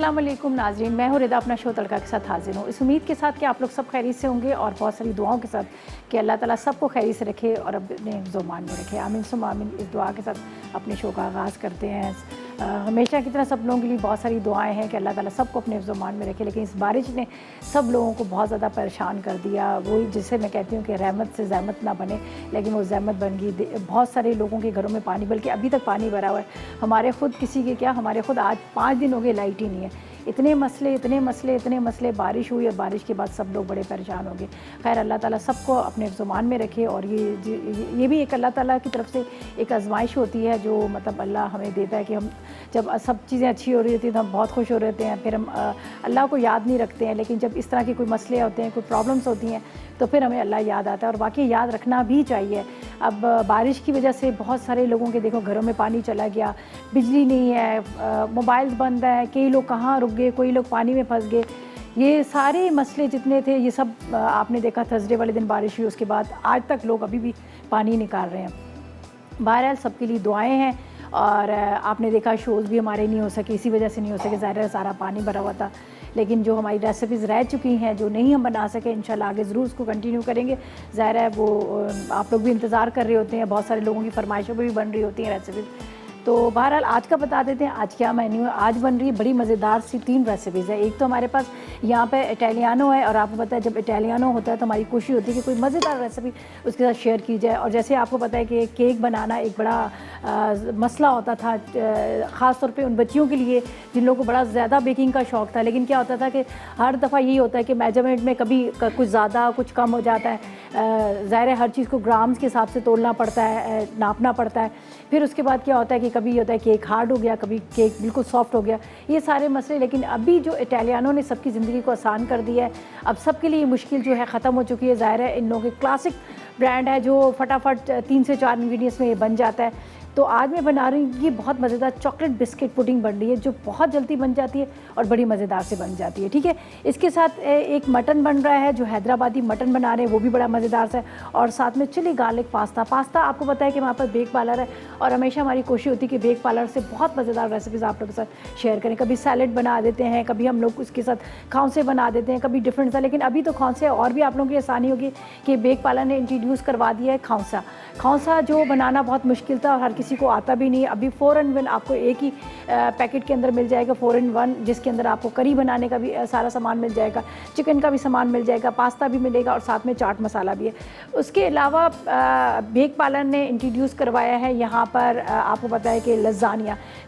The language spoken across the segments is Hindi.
अस्सलाम वालेकुम नाज़रीन, मैं हूँ रिदा अपना शो तड़का के साथ हाजिर हूँ। इस उम्मीद के साथ कि आप लोग सब खैरियत से होंगे और बहुत सारी दुआओं के साथ कि अल्लाह ताला सबको खैरियत से रखे और अपने ज़ुबान में रखे। आमीन सुम आमीन। इस दुआ के साथ अपने शो का आगाज़ करते हैं। हमेशा की तरह सब लोगों के लिए बहुत सारी दुआएं हैं कि अल्लाह ताला सबको अपने ज़ुबान में रखे, लेकिन इस बारिश ने सब लोगों को बहुत ज़्यादा परेशान कर दिया। वही जिसे मैं कहती हूँ कि रहमत से ज़हमत ना बने, लेकिन वो ज़हमत बन गई। बहुत सारे लोगों के घरों में पानी, बल्कि अभी तक पानी भरा हुआ है। हमारे खुद किसी के क्या, हमारे खुद आज 5 दिन हो गए लाइट ही नहीं है। इतने मसले, बारिश हुई और बारिश के बाद सब लोग बड़े परेशान हो गए। खैर अल्लाह ताला सबको अपने ज़ुबान में रखे। और ये भी एक अल्लाह ताला की तरफ से एक आजमाइश होती है जो मतलब अल्लाह हमें देता है कि हम जब सब चीज़ें अच्छी हो रही होती हैं तो हम बहुत खुश हो रहे होते हैं, फिर हम अल्लाह को याद नहीं रखते हैं। लेकिन जब इस तरह के कोई मसले होते हैं, कोई प्रॉब्लम्स होती हैं, तो फिर हमें अल्लाह याद आता है और वाकई याद रखना भी चाहिए। अब बारिश की वजह से बहुत सारे लोगों के देखो घरों में पानी चला गया, बिजली नहीं है, मोबाइल्स बंद है, कई लोग कहाँ रुक गए, कोई लोग पानी में फंस गए। ये सारे मसले जितने थे ये सब आपने देखा थर्सडे वाले दिन बारिश हुई, उसके बाद आज तक लोग अभी भी पानी निकाल रहे हैं। बहरहाल सबके लिए दुआएं हैं। और आपने देखा शोज़ भी हमारे नहीं हो सके, इसी वजह से नहीं हो सके, ज़ाहिर है सारा पानी भरा हुआ था। लेकिन जो हमारी रेसिपीज़ रह चुकी हैं, जो नहीं हम बना सके, इंशाल्लाह आगे ज़रूर उसको कंटिन्यू करेंगे। ज़ाहिर है वो आप लोग भी इंतज़ार कर रहे होते हैं, बहुत सारे लोगों की फरमाइशों पर भी बन रही होती हैं रेसिपीज़। तो बहरहाल आज का बता देते हैं आज क्या मेन्यू है। आज बन रही है बड़ी मज़ेदार सी 3 रेसिपीज़ है। एक तो हमारे पास यहाँ पे इटालियानो है, और आपको पता है जब इटालियानो होता है तो हमारी कोशिश होती है कि कोई मज़ेदार रेसिपी उसके साथ शेयर की जाए। और जैसे आपको पता है कि केक बनाना एक बड़ा मसला होता था, ख़ास तौर पे उन बच्चियों के लिए जिन लोगों को बड़ा ज़्यादा बेकिंग का शौक़ था। लेकिन क्या होता था कि हर दफ़ा यही होता है कि मेजरमेंट में कभी कुछ ज़्यादा कुछ कम हो जाता है। ज़ाहिर है हर चीज़ को ग्राम्स के हिसाब से तोलना पड़ता है, नापना पड़ता है। फिर उसके बाद क्या होता है कि कभी ये होता है केक हार्ड हो गया, कभी केक बिल्कुल सॉफ्ट हो गया, ये सारे मसले। लेकिन अभी जो इटालियानो ने सबकी ज़िंदगी को आसान कर दिया है, अब सबके लिए ये मुश्किल जो है ख़त्म हो चुकी है। ज़ाहिर है इन लोगों के क्लासिक ब्रांड है जो फटाफट 3 से 4 इंग्रेडिएंट्स में ये बन जाता है। तो आज मैं बना रही हूँ ये बहुत मज़ेदार चॉकलेट बिस्किट पुडिंग बन रही है, जो बहुत जल्दी बन जाती है और बड़ी मज़ेदार से बन जाती है। ठीक है, इसके साथ एक मटन बन रहा है, जो हैदराबादी मटन बना रहे हैं, वो भी बड़ा मज़ेदार सा है। और साथ में चिली गार्लिक पास्ता आपको पता है कि हमारे पास बेक पार्लर है, और हमेशा हमारी कोशिश होती है कि बेक पार्लर से बहुत मज़ेदार रेसिपीज़ आप लोगों के साथ शेयर करें। कभी सैलेड बना देते हैं, कभी हम लोग उसके साथ खौंसे बना देते हैं, कभी डिफरेंट सा। लेकिन अभी तो खौंसे और भी आप लोगों की आसानी होगी कि बेक पार्लर ने इंट्रोड्यूस करवा दिया है खौंसा जो बनाना बहुत मुश्किल था और हर किसी को आता भी नहीं। अभी 4 in 1 आपको एक ही पैकेट के अंदर मिल जाएगा, 4 in 1, जिसके अंदर आपको करी बनाने का भी सारा सामान मिल जाएगा, चिकन का भी सामान मिल जाएगा, पास्ता भी मिलेगा और साथ में चाट मसाला भी है। उसके अलावा बेक पार्लर ने इंट्रोड्यूस करवाया है यहाँ पर आपको पता है कि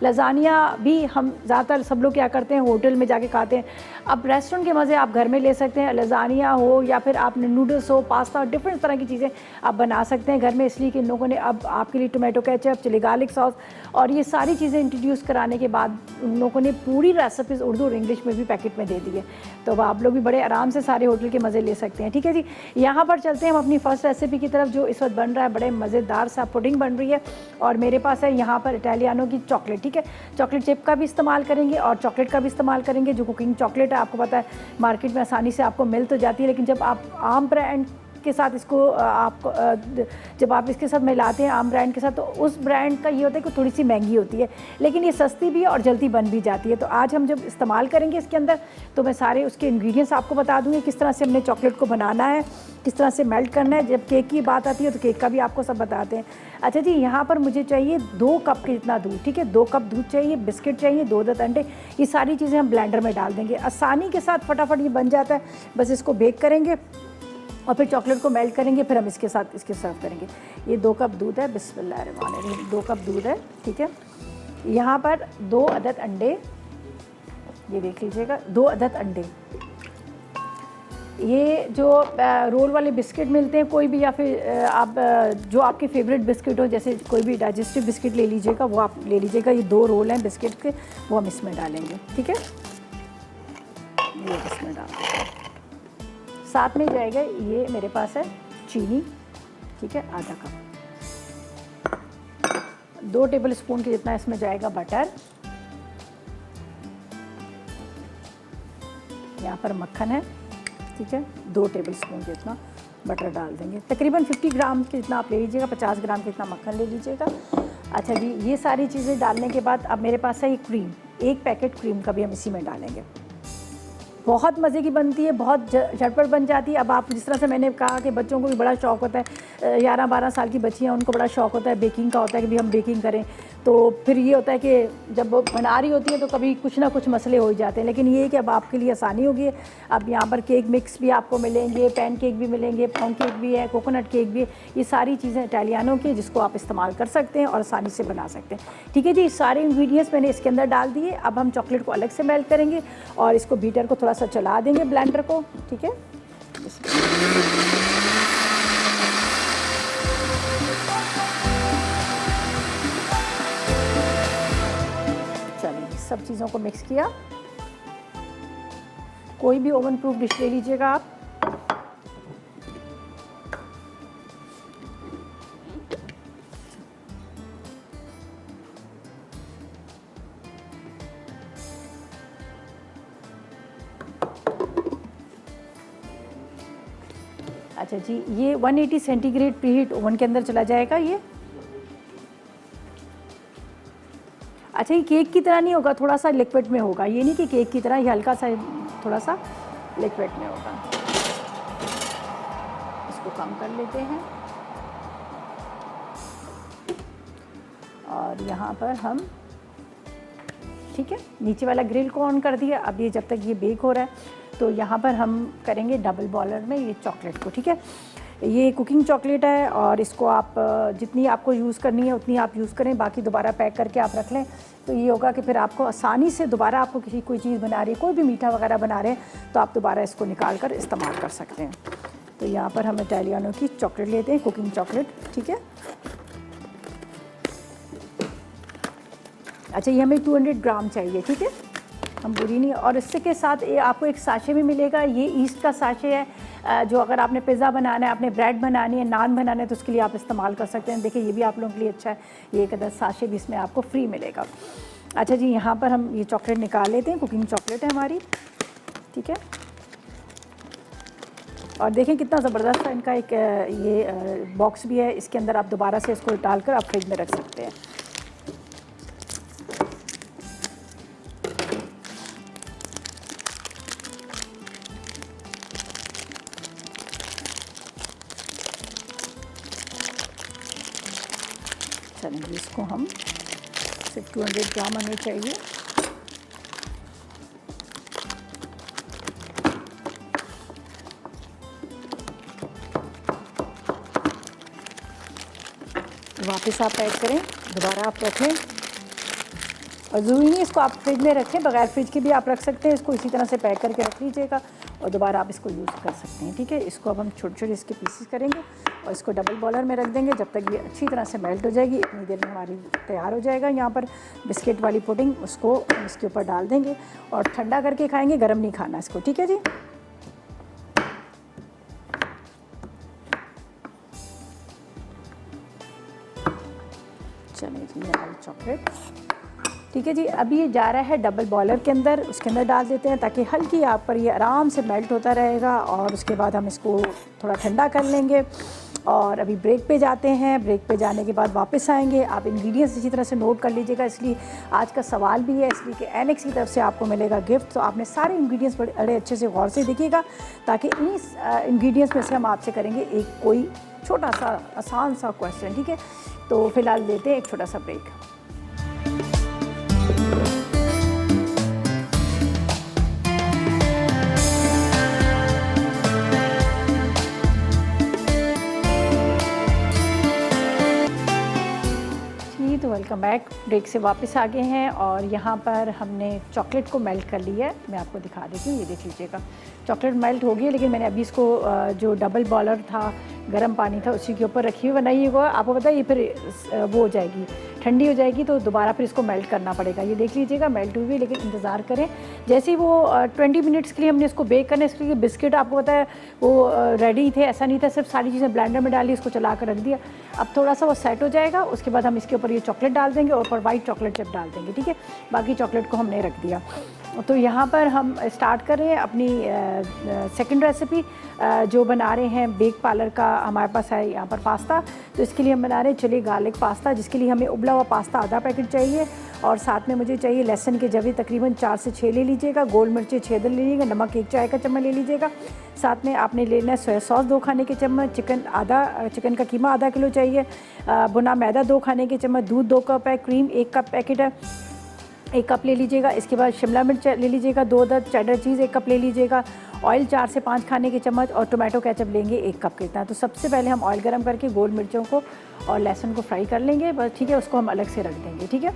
लजानिया भी हम ज़्यादातर सब लोग क्या करते हैं, होटल में जाके खाते हैं। अब रेस्टोरेंट के मज़े आप घर में ले सकते हैं। लजानिया हो या फिर आपने नूडल्स हो, पास्ता, डिफरेंट तरह की चीज़ें आप बना सकते हैं घर में, इसलिए कि इन लोगों ने अब आपके लिए tomato ketchup, chilli garlic sauce और ये सारी चीज़ें इंट्रोड्यूस कराने के बाद उन लोगों ने पूरी रेसिपीज़ उर्दू और इंग्लिश में भी पैकेट में दे दी है। तो अब आप लोग भी बड़े आराम से सारे होटल के मज़े ले सकते हैं। ठीक है जी, यहाँ पर चलते हैं हम अपनी फ़र्स्ट रेसिपी की तरफ, जो इस वक्त बन रहा है। बड़े मज़ेदार सा पुडिंग बन रही है और मेरे पास है यहाँ पर इटालियानो की चॉकलेट। ठीक है, चॉकलेट चिप का भी इस्तेमाल करेंगे और चॉकलेट का भी इस्तेमाल करेंगे। जो कुकिंग चॉकलेट है आपको पता है मार्केट में आसानी से आपको मिल तो जाती है, लेकिन जब आप आम ब्रांड के साथ इसको जब आप इसके साथ मिलाते हैं आम ब्रांड के साथ, तो उस ब्रांड का ये होता है कि थोड़ी सी महंगी होती है, लेकिन ये सस्ती भी है और जल्दी बन भी जाती है। तो आज हम जब इस्तेमाल करेंगे इसके अंदर, तो मैं सारे उसके इंग्रेडिएंट्स आपको बता दूँगी, किस तरह से हमने चॉकलेट को बनाना है, किस तरह से मेल्ट करना है। जब केक की बात आती है तो केक का भी आपको सब बताते हैं। अच्छा जी, यहाँ पर मुझे चाहिए 2 कप के जितना दूध। ठीक है, 2 कप दूध चाहिए, बिस्किट चाहिए, 2 अदद अंडे। ये सारी चीज़ें हम ब्लेंडर में डाल देंगे, आसानी के साथ फटाफट ये बन जाता है। बस इसको बेक करेंगे और फिर चॉकलेट को मेल्ट करेंगे, फिर हम इसके साथ इसके सर्व करेंगे। ये 2 कप दूध है, बिस्मिल्लाहिर्रहमानिर्रहीम, 2 कप दूध है। ठीक है, यहाँ पर 2 अदद अंडे, ये देख लीजिएगा 2 अदद अंडे। ये जो रोल वाले बिस्किट मिलते हैं कोई भी, या फिर आप जो आपके फेवरेट बिस्किट हो, जैसे कोई भी डाइजेस्टिव बिस्किट ले लीजिएगा, वो आप ले लीजिएगा। ये 2 रोल हैं बिस्किट के, वो हम इसमें डालेंगे। ठीक है, ये इसमें डालेंगे। साथ में जाएगा ये मेरे पास है चीनी। ठीक है, आधा कप। 2 टेबल स्पून के जितना इसमें जाएगा बटर। यहाँ पर मक्खन है। ठीक है, 2 टेबल स्पून जितना बटर डाल देंगे। तकरीबन 50 ग्राम के जितना आप ले लीजिएगा, 50 ग्राम के जितना मक्खन ले लीजिएगा। अच्छा जी, ये सारी चीज़ें डालने के बाद अब मेरे पास है ये क्रीम। 1 पैकेट क्रीम का भी हम इसी में डालेंगे। बहुत मज़े की बनती है, बहुत झटपट बन जाती है। अब आप जिस तरह से मैंने कहा कि बच्चों को भी बड़ा शौक़ होता है, 11-12 साल की बच्चियाँ, उनको बड़ा शौक़ होता है बेकिंग का, होता है कि भी हम बेकिंग करें। तो फिर ये होता है कि जब बना रही होती है तो कभी कुछ ना कुछ मसले हो ही जाते हैं, लेकिन ये है कि अब आपके लिए आसानी होगी। अब यहाँ पर केक मिक्स भी आपको मिलेंगे, पैन केक भी मिलेंगे, पाउंड केक भी है, कोकोनट केक भी है। ये सारी चीज़ें इटालियानों की जिसको आप इस्तेमाल कर सकते हैं और आसानी से बना सकते हैं। ठीक है जी, सारे इंग्रेडिएंट्स मैंने इसके अंदर डाल दिए। अब हम चॉकलेट को अलग से मेल्ट करेंगे और इसको बीटर को थोड़ा सा चला देंगे, ब्लेंडर को। ठीक है, सब चीज़ों को मिक्स किया। कोई भी ओवन प्रूफ डिश ले लीजिएगा आप। अच्छा जी, ये 180 सेंटीग्रेड प्रीहीट ओवन के अंदर चला जाएगा ये। अच्छा, ये केक की तरह नहीं होगा, थोड़ा सा लिक्विड में होगा, ये नहीं कि केक की तरह, ये हल्का सा थोड़ा सा लिक्विड में होगा। इसको कम कर लेते हैं और यहाँ पर हम, ठीक है, नीचे वाला ग्रिल को ऑन कर दिया। अब ये जब तक ये बेक हो रहा है तो यहाँ पर हम करेंगे डबल बॉयलर में ये चॉकलेट को। ठीक है, ये कुकिंग चॉकलेट है और इसको आप जितनी आपको यूज़ करनी है उतनी आप यूज़ करें, बाकी दोबारा पैक करके आप रख लें। तो ये होगा कि फिर आपको आसानी से दोबारा आपको किसी कोई चीज़ बना रही है, कोई भी मीठा वगैरह बना रहे हैं तो आप दोबारा इसको निकाल कर इस्तेमाल कर सकते हैं। तो यहाँ पर हम इटालियानों की चॉकलेट लेते हैं, कुकिंग चॉकलेट। ठीक है, अच्छा, ये हमें 200 ग्राम चाहिए। ठीक है, हम बुरी नहीं। और इससे के साथ ये आपको एक साशे भी मिलेगा, ये ईस्ट का साशे है, जो अगर आपने पिज़्ज़ा बनाना है, आपने ब्रेड बनानी है, नान बनाना है तो उसके लिए आप इस्तेमाल कर सकते हैं। देखिए, ये भी आप लोगों के लिए अच्छा है, ये एक अदर साशे भी इसमें आपको फ्री मिलेगा। अच्छा जी, यहाँ पर हम ये चॉकलेट निकाल लेते हैं, कुकिंग चॉकलेट है हमारी। ठीक है, और देखें कितना ज़बरदस्त इनका एक ये बॉक्स भी है, इसके अंदर आप दोबारा से इसको डालकर आप फ्रिज में रख सकते हैं। चलेंगे, इसको हम सिर्फ 200 ग्राम हमें चाहिए। वापस आप पैक करें, दोबारा आप रखें, और ज़रूरी नहीं इसको आप फ्रिज में रखें, बगैर फ्रिज के भी आप रख सकते हैं। इसको इसी तरह से पैक करके रख लीजिएगा और दोबारा आप इसको यूज़ कर सकते हैं। ठीक है, इसको अब हम छोटे छोटे इसके पीसेस करेंगे और इसको डबल बॉयलर में रख देंगे जब तक ये अच्छी तरह से मेल्ट हो जाएगी। इतनी देर में हमारी तैयार हो जाएगा। यहाँ पर बिस्किट वाली पुडिंग, उसको इसके ऊपर डाल देंगे और ठंडा करके खाएंगे, गर्म नहीं खाना इसको। ठीक है जी, चलिए जी, हमारी चॉकलेट। ठीक है जी, अभी ये जा रहा है डबल बॉयलर के अंदर, उसके अंदर डाल देते हैं ताकि हल्की आग पर ये आराम से मेल्ट होता रहेगा। और उसके बाद हम इसको थोड़ा ठंडा कर लेंगे और अभी ब्रेक पे जाते हैं। ब्रेक पे जाने के बाद वापस आएंगे। आप इंग्रेडिएंट्स इसी तरह से नोट कर लीजिएगा, इसलिए आज का सवाल भी है, इसलिए कि एनेक्स की तरफ से आपको मिलेगा गिफ्ट। तो आपने सारे इंग्रेडिएंट्स बड़े अच्छे से गौर से देखिएगा, ताकि इन्हीं इंग्रेडिएंट्स में से हम आपसे करेंगे एक कोई छोटा सा आसान सा क्वेश्चन। ठीक है, तो फिलहाल लेते हैं एक छोटा सा ब्रेक। तो वेलकम बैक, ब्रेक से वापस आ गए हैं और यहाँ पर हमने चॉकलेट को मेल्ट कर लिया है। मैं आपको दिखा देती हूँ, ये देख लीजिएगा, चॉकलेट मेल्ट हो गई है। लेकिन मैंने अभी इसको जो डबल बॉयलर था, गर्म पानी था, उसी के ऊपर रखी हुई, वरना ये वो आपको पता है ये फिर वो हो जाएगी, ठंडी हो जाएगी, तो दोबारा फिर इसको मेल्ट करना पड़ेगा। ये देख लीजिएगा मेल्ट हुई, लेकिन इंतज़ार करें। जैसे ही वो 20 मिनट्स के लिए हमने इसको बेक करना है, इसके लिए बिस्किट आपको पता है वो रेडी थे, ऐसा नहीं था, सिर्फ सारी चीज़ें ब्लेंडर में डाली, इसको चला कर रख दिया। अब थोड़ा सा वो सेट हो जाएगा, उसके बाद हम इसके ऊपर ये चॉकलेट डाल देंगे और ऊपर वाइट चॉकलेट चिप डाल देंगे। ठीक है, बाकी चॉकलेट को हमने रख दिया। तो यहाँ पर हम स्टार्ट कर रहे हैं अपनी सेकंड रेसिपी जो बना रहे हैं बेक पार्लर का। हमारे पास है यहाँ पर पास्ता, तो इसके लिए हम बना रहे हैं चिली गार्लिक पास्ता, जिसके लिए हमें उबला हुआ पास्ता आधा पैकेट चाहिए और साथ में मुझे चाहिए लहसुन के जवे तकरीबन 4 से 6 ले लीजिएगा, गोल मिर्ची 6 ले लीजिएगा, नमक 1 चाय का चम्मच ले लीजिएगा। साथ में आपने लेना है सोया सॉस 2 खाने के चम्मच, चिकन का कीमा आधा किलो चाहिए, भुना मैदा 2 खाने के चम्मच, दूध 2 कप है, क्रीम 1 कप पैकेट है 1 कप ले लीजिएगा। इसके बाद शिमला मिर्च ले लीजिएगा 2 अदद, चेडर चीज़ 1 कप ले लीजिएगा, ऑयल 4 से 5 खाने के चम्मच और टोमेटो केचप लेंगे 1 कप कितना। तो सबसे पहले हम ऑयल गरम करके गोल मिर्चों को और लहसुन को फ्राई कर लेंगे बस, ठीक है। उसको हम अलग से रख देंगे, ठीक है।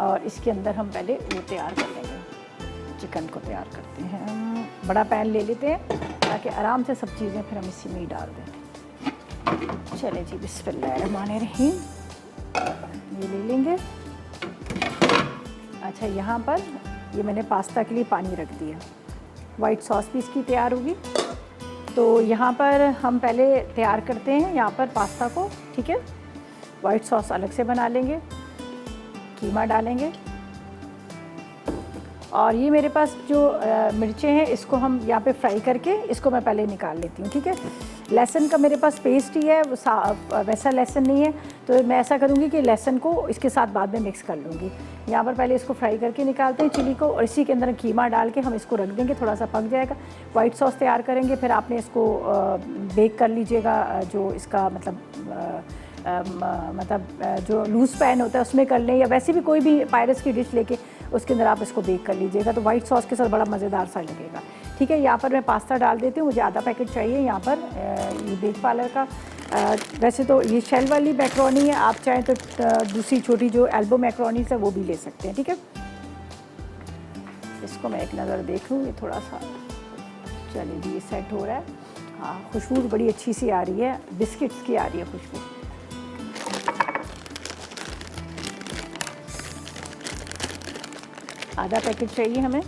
और इसके अंदर हम पहले वो तैयार कर लेंगे, चिकन को तैयार करते हैं। बड़ा पैन ले लेते हैं ताकि आराम से सब चीज़ें फिर हम इसी में ही डाल दें। चले जी, बिस्मिल्लाहिर्रहमानिर्रहीम, ये ले लेंगे। अच्छा, यहाँ पर ये मैंने पास्ता के लिए पानी रख दिया, वाइट सॉस भी इसकी तैयार होगी। तो यहाँ पर हम पहले तैयार करते हैं यहाँ पर पास्ता को, ठीक है। वाइट सॉस अलग से बना लेंगे, कीमा डालेंगे और ये मेरे पास जो मिर्चें हैं इसको हम यहाँ पे फ्राई करके इसको मैं पहले निकाल लेती हूँ, ठीक है। लहसुन का मेरे पास पेस्ट ही है, वैसा लहसुन नहीं है, तो मैं ऐसा करूँगी कि लहसुन को इसके साथ बाद में मिक्स कर लूँगी। यहाँ पर पहले इसको फ्राई करके निकालते हैं चिली को और इसी के अंदर कीमा डाल के हम इसको रख देंगे, थोड़ा सा पक जाएगा। वाइट सॉस तैयार करेंगे, फिर आपने इसको बेक कर लीजिएगा, जो इसका मतलब जो लूज़ पैन होता है उसमें कर लें, या वैसे भी कोई भी पायरस की डिश लेके उसके अंदर आप इसको बेक कर लीजिएगा, तो वाइट सॉस के साथ बड़ा मज़ेदार सा लगेगा, ठीक है। यहाँ पर मैं पास्ता डाल देती हूँ, मुझे आधा पैकेट चाहिए यहाँ पर ये बेक पार्लर का। वैसे तो ये शेल वाली मैक्रोनी है, आप चाहें तो दूसरी छोटी जो एल्बो मैक्रोनीस है वो भी ले सकते हैं, ठीक है। इसको मैं एक नज़र देख लूँ, ये थोड़ा सा चलिए जी, ये सेट हो रहा है। हाँ, खुशबू बड़ी अच्छी सी आ रही है, बिस्किट्स की आ रही है खुशबू। आधा पैकेट चाहिए हमें,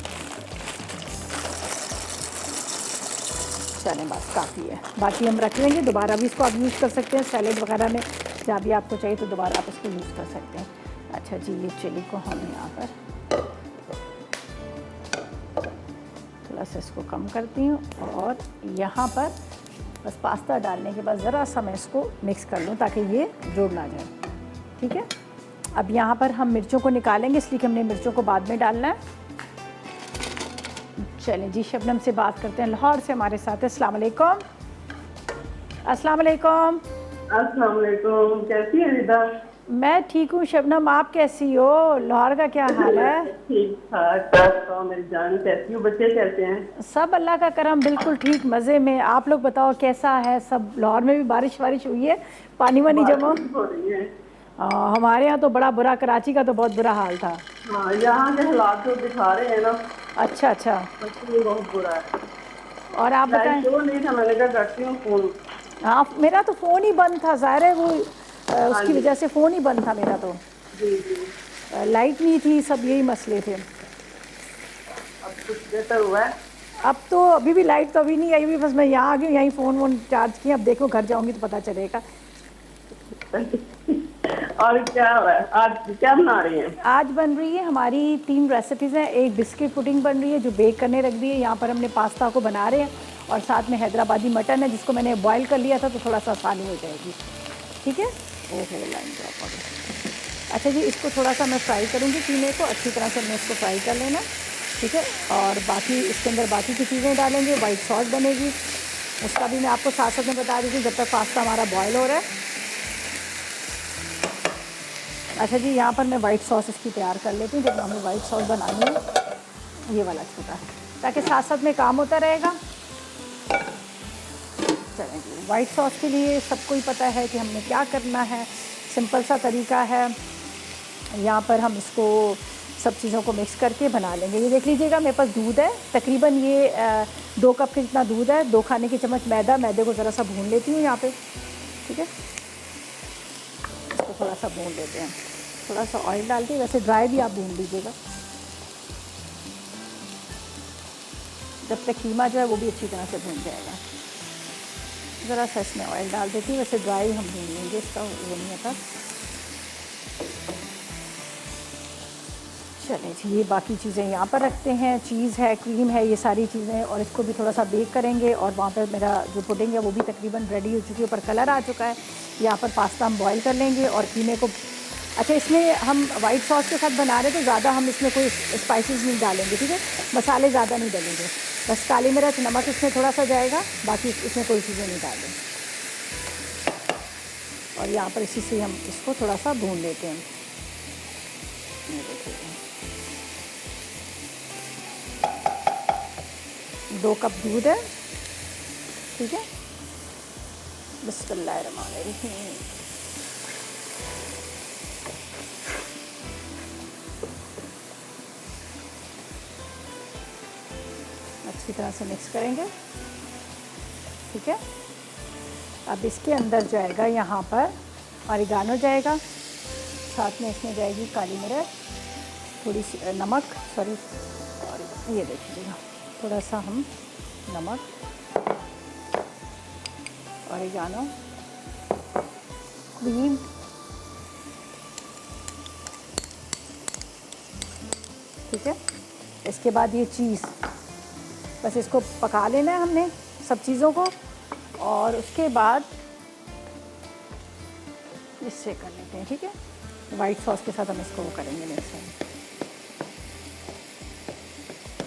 चलें बस काफ़ी है, बाकी हम रख लेंगे, दोबारा भी इसको आप यूज़ कर सकते हैं सैलेड वगैरह में, जहाँ भी आपको चाहिए तो दोबारा आप इसको यूज़ कर सकते हैं। अच्छा जी, ये चिली को हम यहाँ पर थोड़ा सा इसको कम करती हूँ और यहाँ पर बस पास्ता डालने के बाद ज़रा सा मैं इसको मिक्स कर लूँ ताकि ये जुड़ ना जाए, ठीक है। अब यहाँ पर हम मिर्चों को निकालेंगे, इसलिए कि हमने मिर्चों को बाद में डालना है। चलें जी, शबनम से बात करते हैं, लाहौर से हमारे साथ है। अस्सलाम वालेकुम। अस्सलाम वालेकुम। अस्सलाम वालेकुम, कैसी है रिदा? मैं ठीक हूँ शबनम, आप कैसी हो? लाहौर का क्या हाल है? ठीक ठाक। मेरी जान कैसी हो? बच्चे कैसे हैं? सब अल्लाह का करम, बिल्कुल ठीक, मज़े में। आप लोग बताओ कैसा है सब? लाहौर में भी बारिश वारिश हुई है, पानी वानी जमा हो रही है? हमारे यहाँ तो बड़ा बुरा, कराची का तो बहुत बुरा हाल था। हाँ, यहाँ के हालात तो दिखा रहे हैं ना। अच्छा अच्छा, बच्चे बहुत बुरा है। और आप बताएं? तो नहीं था, मैंने कहा करती हूँ फोन। हाँ, मेरा तो फ़ोन ही बंद था, ज़ाहिर है वो उसकी वजह से फ़ोन ही बंद था मेरा तो। जी जी। लाइट नहीं थी, सब यही मसले थे। अब कुछ बेहतर हुआ है? अब तो अभी भी लाइट तो अभी नहीं आई हुई, बस मैं यहाँ आ गई, यहीं फ़ोन वोन चार्ज किया। अब देखो घर जाऊँगी तो पता चलेगा। और क्या हुआ है? आज क्या बना रही हैं? आज बन रही है हमारी 3 रेसिपीज़ हैं। एक बिस्किट पुडिंग बन रही है जो बेक करने रख दी है, यहाँ पर हमने पास्ता को बना रहे हैं, और साथ में हैदराबादी मटन है जिसको मैंने बॉईल कर लिया था, तो थोड़ा सा आसानी हो जाएगी, ठीक है। ओहो, लाइन ड्रॉप हो गई। अच्छा जी, इसको थोड़ा सा मैं फ्राई करूँगी, कीमे को अच्छी तरह से मैं इसको फ्राई कर लेना, ठीक है। और बाकी इसके अंदर बाकी की चीज़ें डालेंगे, वाइट सॉस बनेगी, उसका भी मैं आपको साथ साथ में बता देती हूँ जब तक पास्ता हमारा बॉयल हो रहा है। अच्छा जी, यहाँ पर मैं वाइट सॉस इसकी तैयार कर लेती हूँ, जब हमें वाइट सॉस बनानी है, ये वाला छोटा, ताकि साथ साथ में काम होता रहेगा। चलें जी, वाइट सॉस के लिए सबको ही पता है कि हमने क्या करना है, सिंपल सा तरीका है। यहाँ पर हम इसको सब चीज़ों को मिक्स करके बना लेंगे। ये देख लीजिएगा, मेरे पास दूध है, तकरीबन ये 2 कप के जितना दूध है, 2 खाने के चम्मच मैदे को ज़रा सा भून लेती हूँ यहाँ पे, ठीक है। इसको थोड़ा सा भून लेते हैं, थोड़ा सा ऑयल डाल के, वैसे ड्राई भी आप भून लीजिएगा, जब तक कीमा जो है वो भी अच्छी तरह से भून जाएगा। ज़रा सा इसमें ऑयल डाल देती हूँ, वैसे ड्राई हम भून लेंगे, इसका वो नहीं होता। चलें जी, ये बाकी चीज़ें यहाँ पर रखते हैं, चीज़ है, क्रीम है, ये सारी चीज़ें, और इसको भी थोड़ा सा बेक करेंगे। और वहाँ पर मेरा जो पुडिंग है वो भी तकरीबन रेडी हो चुकी है, ऊपर कलर आ चुका है। यहाँ पर पास्ता हम बॉईल कर लेंगे और कीमे को, अच्छा इसमें हम वाइट सॉस के साथ बना रहे हैं तो ज़्यादा हम इसमें कोई स्पाइसेस नहीं डालेंगे, ठीक है, मसाले ज़्यादा नहीं डालेंगे, बस काली मिर्च नमक इसमें थोड़ा सा जाएगा, बाकी इसमें कोई चीज़ें नहीं डालें। और यहाँ पर इसी से हम इसको थोड़ा सा भून लेते हैं। ये देखिए 2 कप दूध है, ठीक है। बिस्मिल्लाहिर्रहमानिर्रहीम। अच्छी तरह से मिक्स करेंगे, ठीक है। अब इसके अंदर जाएगा यहाँ पर ऑरिगानो जाएगा, साथ में इसमें जाएगी काली मिर्च, थोड़ी सी नमक, सॉरी, और ये देखिएगा थोड़ा सा हम नमक, ऑरिगानो, क्रीम, ठीक है। इसके बाद ये चीज़, बस इसको पका लेना है हमने सब चीज़ों को, और उसके बाद इससे कर लेते हैं, ठीक है। वाइट सॉस के साथ हम इसको वो करेंगे मिक्स।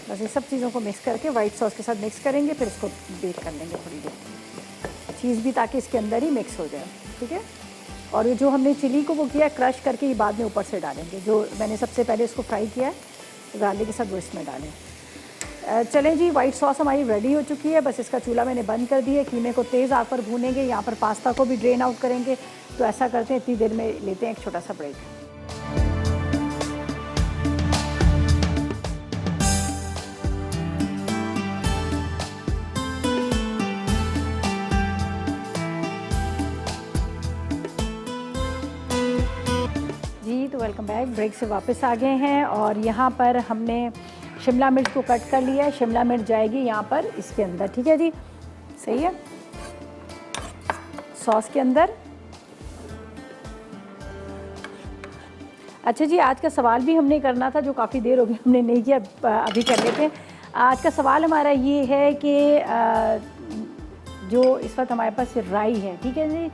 बस ये सब चीज़ों को मिक्स करके वाइट सॉस के साथ मिक्स करेंगे, फिर इसको बेक कर लेंगे थोड़ी देर, चीज़ भी ताकि इसके अंदर ही मिक्स हो जाए, ठीक है। और ये जो हमने चिली को वो किया है क्रश करके, ये बाद में ऊपर से डालेंगे। जो मैंने सबसे पहले इसको फ्राई किया है गार्लिक के साथ, वो इसमें डालें। चलें जी, वाइट सॉस हमारी रेडी हो चुकी है। बस इसका चूल्हा मैंने बंद कर दिया। कीमे को तेज़ आग पर भूनेंगे, यहाँ पर पास्ता को भी ड्रेन आउट करेंगे। तो ऐसा करते हैं, इतनी देर में लेते हैं एक छोटा सा ब्रेक। जी तो वेलकम बैक, ब्रेक से वापस आ गए हैं और यहाँ पर हमने शिमला मिर्च को कट कर लिया है। शिमला मिर्च जाएगी यहाँ पर इसके अंदर, ठीक है जी, सही है, सॉस के अंदर। अच्छा जी, आज का सवाल भी हमने करना था जो काफ़ी देर हो गई हमने नहीं किया, अभी कर लेते हैं। आज का सवाल हमारा ये है कि जो इस वक्त हमारे पास राई है, ठीक है जी,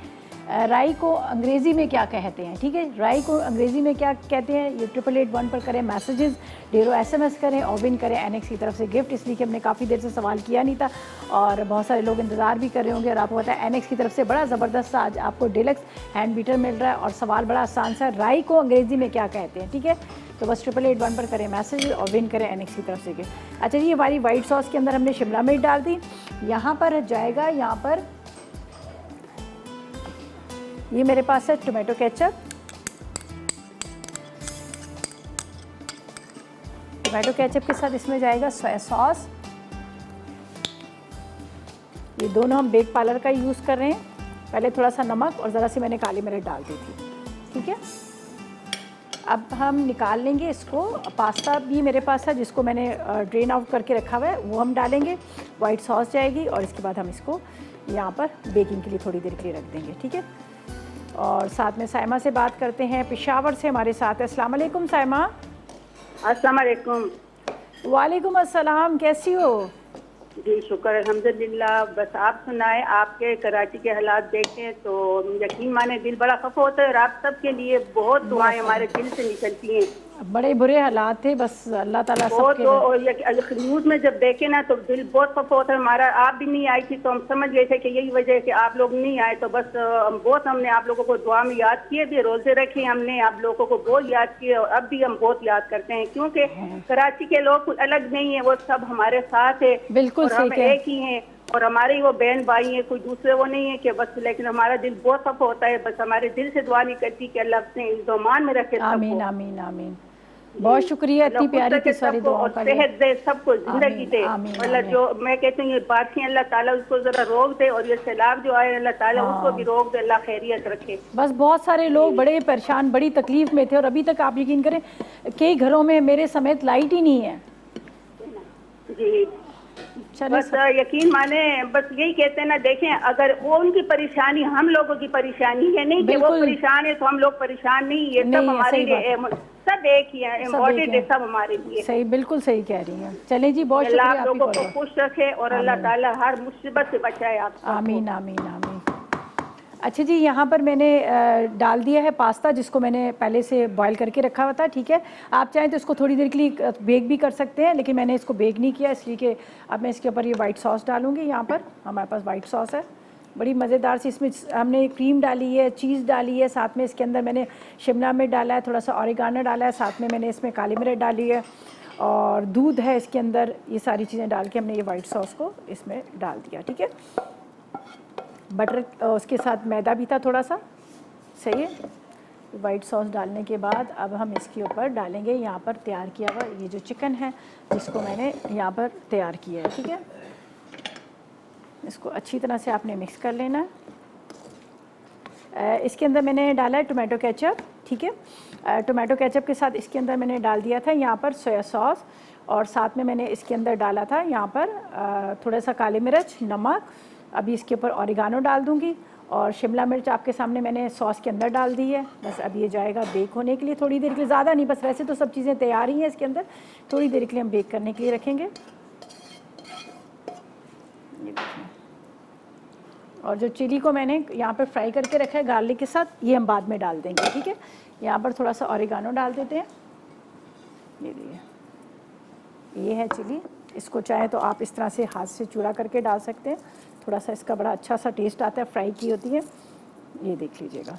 राई को अंग्रेज़ी में क्या कहते हैं, ठीक है, राई को अंग्रेज़ी में क्या कहते हैं। ये 8881 पर करें मैसेजेस, ढेरों SMS करें और विन करें NX की तरफ से गिफ्ट, इसलिए कि हमने काफ़ी देर से सवाल किया नहीं था और बहुत सारे लोग इंतज़ार भी कर रहे होंगे। और आपको पता है NX की तरफ से बड़ा ज़बरदस्त आज आपको डिलक्स हैंड बीटर मिल रहा है और सवाल बड़ा आसान सा, राई को अंग्रेज़ी में क्या कहते हैं, ठीक है। तो बस 8881 पर करें मैसेज और विन करें NX की तरफ से गिफ्ट। अच्छा जी, हमारी वाइट सॉस के अंदर हमने शिमला मिर्च डाल दी, यहाँ पर जाएगा, यहाँ पर ये मेरे पास है टोमेटो केचप, टोमेटो केचप के साथ इसमें जाएगा सोया सॉस। ये दोनों हम बेक पार्लर का यूज़ कर रहे हैं। पहले थोड़ा सा नमक और ज़रा सी मैंने काली मिर्च डाल दी थी, ठीक है। अब हम निकाल लेंगे इसको। पास्ता भी मेरे पास है जिसको मैंने ड्रेन आउट करके रखा हुआ है, वो हम डालेंगे। वाइट सॉस जाएगी और इसके बाद हम इसको यहाँ पर बेकिंग के लिए थोड़ी देर के लिए रख देंगे, ठीक है। और साथ में साइमा से बात करते हैं, पेशावर से हमारे साथ है। अस्सलाम वालेकुम साइमा। अस्सलाम वालेकुम। वालेकुम अस्सलाम, कैसी हो? जी शुक्र अल्हम्दुलिल्लाह। बस आप सुनाए, आपके कराची के हालात देखें तो यकीन माने दिल बड़ा खफा होता है और आप सबके लिए बहुत दुआएं हमारे दिल से निकलती हैं। बड़े बुरे हालात थे, बस अल्लाह ताला बहुत। सबके तो न्यूज़ में जब देखे ना तो दिल बहुत खफा होता है हमारा। आप भी नहीं आई थी तो हम समझ गए थे कि यही वजह है कि आप लोग नहीं आए। तो बस बहुत हमने आप लोगों को दुआ में याद किए भी, रोजे रखे हमने, आप लोगों को बहुत याद किए और अब भी हम बहुत याद करते हैं क्योंकि कराची के लोग कुछ अलग नहीं है, वो सब हमारे साथ है। बिल्कुल और हम सही है। एक ही हैं और हमारे वो बहन भाई हैं, कोई दूसरे वो नहीं है कि बस। लेकिन हमारा दिल बहुत खफा होता है, बस हमारे दिल से दुआ नहीं करती कि अल्लाह अपने ईमान में रखे। आमीन आमीन आमीन। बहुत शुक्रिया इतनी प्यारी की सारी दुआओं का। सेहत दे सबको, जिंदगी दे। अल्लाह जो मैं कहती हूँ ये बातें अल्लाह ताला उसको जरा रोक दे और ये सैलाब जो आए अल्लाह ताला उसको भी रोक दे, अल्लाह खैरियत रखे। बस बहुत सारे लोग बड़े परेशान, बड़ी तकलीफ में थे और अभी तक आप यकीन करें कई घरों में मेरे समेत लाइट ही नहीं है। जी बस यकीन माने, बस यही कहते हैं ना, देखें अगर वो उनकी परेशानी हम लोगों की परेशानी है, नहीं कि वो परेशान है तो हम लोग परेशान नहीं, ये सब हमारे लिए सब एक ही है, इम्पोर्टेंट है सब हमारे लिए। सही, बिल्कुल सही कह रही हैं। चलें जी, बहुत अल्लाह शुक्रिया आप लोगों को आपकी। खुश रखे और अल्लाह ताला हर मुसीबत से बचाए आप सबको। आमीन आमीन आमीन। अच्छा जी, यहाँ पर मैंने डाल दिया है पास्ता, जिसको मैंने पहले से बॉईल करके रखा हुआ था। ठीक है, आप चाहें तो इसको थोड़ी देर के लिए बेक भी कर सकते हैं, लेकिन मैंने इसको बेक नहीं किया, इसलिए कि अब मैं इसके ऊपर ये वाइट सॉस डालूँगी। यहाँ पर हमारे पास वाइट सॉस है, बड़ी मज़ेदार सी। इसमें हमने क्रीम डाली है, चीज़ डाली है, साथ में इसके अंदर मैंने शिमला मिर्च डाला है, थोड़ा सा ऑरिगानो डाला है, साथ में मैंने इसमें काली मिर्च डाली है और दूध है इसके अंदर। ये सारी चीज़ें डाल के हमने ये वाइट सॉस को इसमें डाल दिया। ठीक है, बटर उसके साथ मैदा भी था थोड़ा सा। सही है, वाइट सॉस डालने के बाद अब हम इसके ऊपर डालेंगे यहाँ पर तैयार किया हुआ ये जो चिकन है, जिसको मैंने यहाँ पर तैयार किया है। ठीक है, इसको अच्छी तरह से आपने मिक्स कर लेना है। इसके अंदर मैंने डाला है टोमेटो केचप। ठीक है, टोमेटो केचप के साथ इसके अंदर मैंने डाल दिया था यहाँ पर सोया सॉस, और साथ में मैंने इसके अंदर डाला था यहाँ पर थोड़ा सा काली मिर्च, नमक। अभी इसके ऊपर ऑरिगानो डाल दूँगी, और शिमला मिर्च आपके सामने मैंने सॉस के अंदर डाल दी है। बस अब ये जाएगा बेक होने के लिए थोड़ी देर के लिए, ज़्यादा नहीं, बस वैसे तो सब चीज़ें तैयार ही हैं इसके अंदर, थोड़ी देर के लिए हम बेक करने के लिए रखेंगे। ये देखिए, और जो चिली को मैंने यहाँ पर फ्राई करके रखा है गार्लिक के साथ, ये हम बाद में डाल देंगे। ठीक है, यहाँ पर थोड़ा सा ऑरिगानो डाल देते हैं। ये है चिली, इसको चाहे तो आप इस तरह से हाथ से चूरा करके डाल सकते हैं, थोड़ा सा इसका बड़ा अच्छा सा टेस्ट आता है, फ्राई की होती है। ये देख लीजिएगा,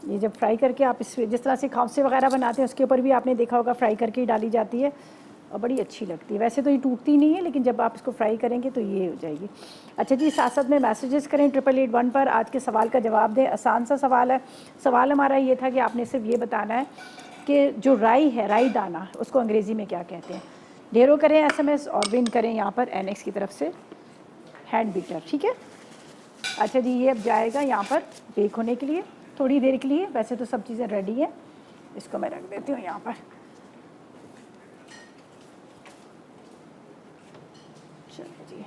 ये जब फ्राई करके आप इस जिस तरह से खाउसे वगैरह बनाते हैं उसके ऊपर भी आपने देखा होगा फ्राई करके ही डाली जाती है, और बड़ी अच्छी लगती है। वैसे तो ये टूटती नहीं है, लेकिन जब आप इसको फ्राई करेंगे तो ये हो जाएगी। अच्छा जी, साथ साथ में मैसेजेस करें 8881 पर, आज के सवाल का जवाब दें। आसान सा सवाल है। सवाल हमारा ये था कि आपने सिर्फ ये बताना है कि जो राई है, राई दाना, उसको अंग्रेज़ी में क्या कहते हैं। ढेरों करें SMS और विन करें यहाँ पर NX की तरफ से हैंड बीटर। ठीक है, अच्छा जी, ये अब जाएगा यहाँ पर बेक होने के लिए थोड़ी देर के लिए। वैसे तो सब चीज़ें रेडी हैं, इसको मैं रख देती हूँ यहाँ पर। चलिए जी,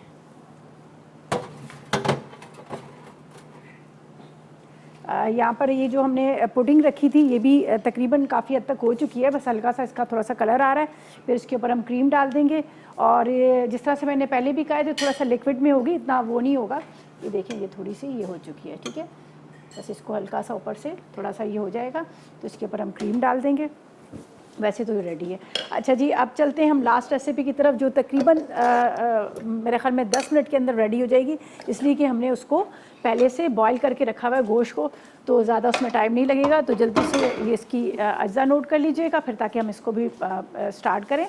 यहाँ पर ये जो हमने पुडिंग रखी थी ये भी तकरीबन काफ़ी हद तक हो चुकी है, बस हल्का सा इसका थोड़ा सा कलर आ रहा है। फिर इसके ऊपर हम क्रीम डाल देंगे, और ये जिस तरह से मैंने पहले भी कहा है, तो थोड़ा सा लिक्विड में होगी, इतना वो नहीं होगा। ये देखें, ये थोड़ी सी ये हो चुकी है। ठीक है, बस इसको हल्का सा ऊपर से थोड़ा सा ये हो जाएगा, तो इसके ऊपर हम क्रीम डाल देंगे। वैसे तो ये रेडी है। अच्छा जी, अब चलते हैं हम लास्ट रेसिपी की तरफ, जो तकरीबन मेरे ख्याल में 10 मिनट के अंदर रेडी हो जाएगी, इसलिए कि हमने उसको पहले से बॉईल करके रखा हुआ है गोश्त को, तो ज़्यादा उसमें टाइम नहीं लगेगा। तो जल्दी से ये इसकी अज्जा नोट कर लीजिएगा, फिर ताकि हम इसको भी स्टार्ट करें।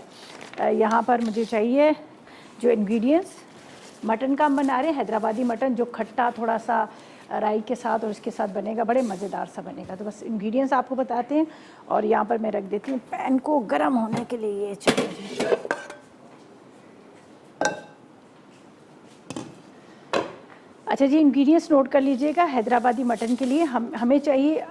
यहाँ पर मुझे चाहिए जो इंग्रेडिएंट्स, मटन का हम बना रहे हैं, हैदराबादी मटन, जो खट्टा थोड़ा सा राई के साथ और इसके साथ बनेगा, बड़े मज़ेदार सा बनेगा। तो बस इंग्रेडिएंट्स आपको बताते हैं, और यहाँ पर मैं रख देती हूँ पैन को गर्म होने के लिए। ये चलिए, अच्छा जी, इंग्रेडिएंट्स नोट कर लीजिएगा। हैदराबादी मटन के लिए हमें चाहिए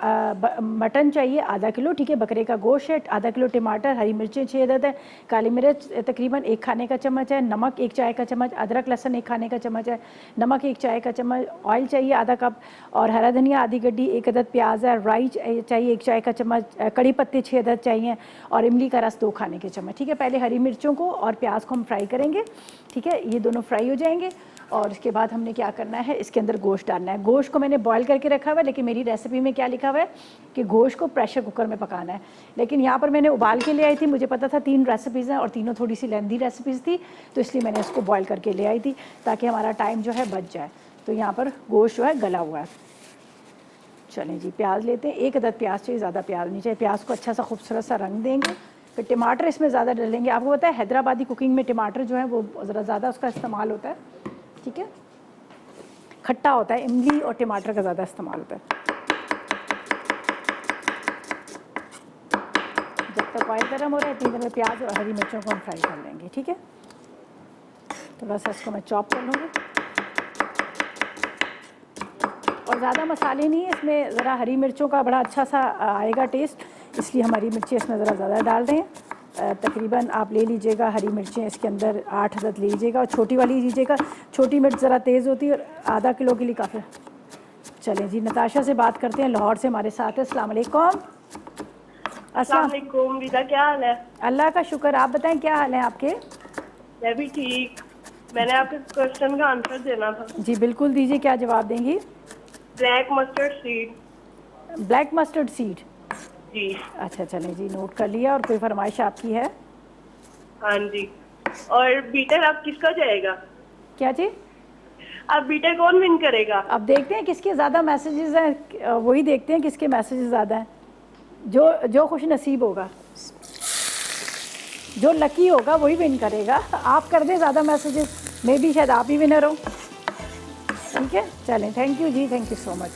मटन चाहिए आधा किलो। ठीक है, बकरे का गोश्त है, आधा किलो टमाटर, हरी मिर्चें 6 अदद है, काली मिर्च तकरीबन 1 खाने का चम्मच है, नमक 1 चाय का चम्मच, अदरक लहसुन 1 खाने का चम्मच है, नमक 1 चाय का चम्मच, ऑयल चाहिए आधा कप, और हरा धनिया आधी गड्डी, 1 अदद प्याज है, राई चाहिए 1 चाय का चम्मच, कड़ी पत्ते 6 अदद चाहिए, और इमली का रस 2 खाने के चम्मच। ठीक है, पहले हरी मिर्चों को और प्याज को हम फ्राई करेंगे। ठीक है, ये दोनों फ्राई हो जाएंगे, और इसके बाद हमने क्या करना है, इसके अंदर गोश्त डालना है। गोश्त को मैंने बॉईल करके रखा हुआ है, लेकिन मेरी रेसिपी में क्या लिखा हुआ है कि गोश्त को प्रेशर कुकर में पकाना है, लेकिन यहाँ पर मैंने उबाल के ले आई थी। मुझे पता था 3 रेसिपीज़ हैं और तीनों थोड़ी सी लेंदी रेसिपीज़ थी, तो इसलिए मैंने इसको बॉईल करके ले आई थी ताकि हमारा टाइम जो है बच जाए। तो यहाँ पर गोश्त जो है गला हुआ है। चलें जी, प्याज लेते हैं, 1 अदद प्याज चाहिए, ज़्यादा प्याज नहीं चाहिए। प्याज को अच्छा सा खूबसूरत सा रंग देंगे, फिर टमाटर इसमें ज़्यादा डालेंगे। आपको पता है हैदराबादी कुकिंग में टमाटर जो है वो ज़रा ज़्यादा उसका इस्तेमाल होता है। ठीक है, खट्टा होता है, इमली और टमाटर का ज़्यादा इस्तेमाल होता है। जब तक ऑयल गर्म हो रहा है, इतनी देर में प्याज और हरी मिर्चों को हम फ्राई कर लेंगे। ठीक है, थोड़ा सा इसको मैं चॉप कर लूँगी, और ज़्यादा मसाले नहीं है इसमें, ज़रा हरी मिर्चों का बड़ा अच्छा सा आएगा टेस्ट, इसलिए हम हरी मिर्ची इसमें ज़रा ज़्यादा डाल रहे हैं। तकरीबन आप ले लीजिएगा हरी मिर्चें इसके अंदर 8 अदद ले लीजिएगा, और छोटी वाली लीजिएगा, छोटी मिर्च ज़रा तेज़ होती है, और आधा किलो के लिए काफ़ी। चलें जी, नताशा से बात करते हैं, लाहौर से हमारे साथ है। अस्सलाम वालेकुम। अस्सलाम। अस्सलाम विदा, क्या हाल है? अल्लाह का शुक्र, आप बताएं क्या हाल है आपके? मैं भी ठीक। मैंने आपके क्वेश्चन का आंसर देना था। जी बिल्कुल दीजिए, क्या जवाब देंगी? Black mustard seed. Black mustard seed. जी। अच्छा चलें जी, नोट कर लिया। और कोई फरमाइश आपकी है? हाँ जी। और बीटर अब किसका जाएगा? क्या जी? अब बीटर कौन विन करेगा? अब देखते हैं किसके ज़्यादा मैसेजेस हैं, वही देखते हैं किसके मैसेजेस ज़्यादा हैं। जो खुश नसीब होगा, जो लकी होगा वही विन करेगा। आप कर दें ज़्यादा मैसेजेस, मे भी शायद आप ही विनर हो। ठीक है, चलें, थैंक यू जी, थैंक यू सो मच।